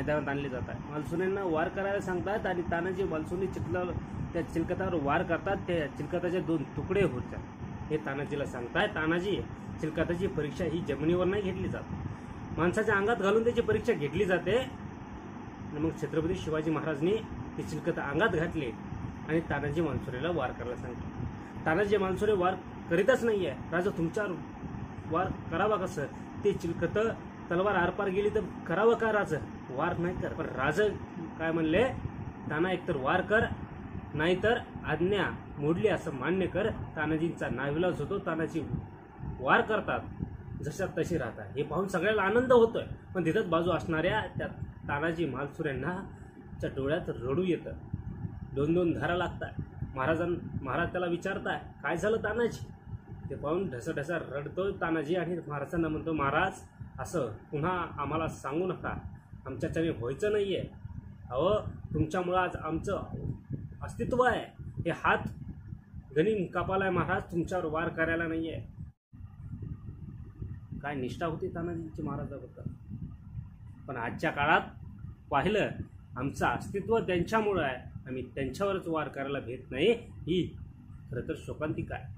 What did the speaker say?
मैदानात आणले जातात. मालसुन्यांना वार करायला सांगतात आणि तानाजी मालसुनी त्या चिलखतावर वार करतात. त्या चिलखताचे 2 तुकडे होतात हे तानाजीला सांगताय. तानाजी चिलखताची परीक्षा ही जमिनीवर नाही घेतली जात, माणसाच्या अंगात घालून त्याची परीक्षा घेतली जाते. आणि मग छत्रपती शिवाजी महाराजांनी ती चिलखत अंगात घातली आणि तानाजी मालसुरेला वार करायला सांगितलं. तानाजी मालसुरे वार करीतच नाहीये. राजा तुमच्यावर वार करावा कसं? ते चिलखत तलवार आरपार गेली तर करावं का राजा? वार नाही कर. पण राजा काय म्हणले, ताना एकतर वार कर नाहीतर आज्ञा मोडली असं मान्य कर. तानाजींचा नाविलाज होतो. तानाजी वार करतात, जशा तशी राहतात. हे पाहून सगळ्याला आनंद होतोय. पण तिथंच बाजू असणाऱ्या त्या तानाजी मालसुऱ्यांना च्या डोळ्यात रडू येतं. 2-2 धारा लागतात. महाराज त्याला विचारताय काय झालं तानाजी? ते पाहून ढसढसा रडतोय तानाजी आणि महाराजांना म्हणतो, महाराज असं पुन्हा आम्हाला सांगू नका, आमच्याच्याने व्हायचं नाहीये. अहो तुमच्यामुळं आज आमचं अस्तित्व आहे. हे हात गनिम कापालाय महाराज, तुमच्यावर वार करायला नाहीये. काय निष्ठा होती तानाजींची महाराजाबद्दल. पण आजच्या काळात पाहिलं, आमचं अस्तित्व त्यांच्यामुळं आहे, आम्ही त्यांच्यावरच वार करायला भेट नाही. ही खरं तर शोकांतिका आहे.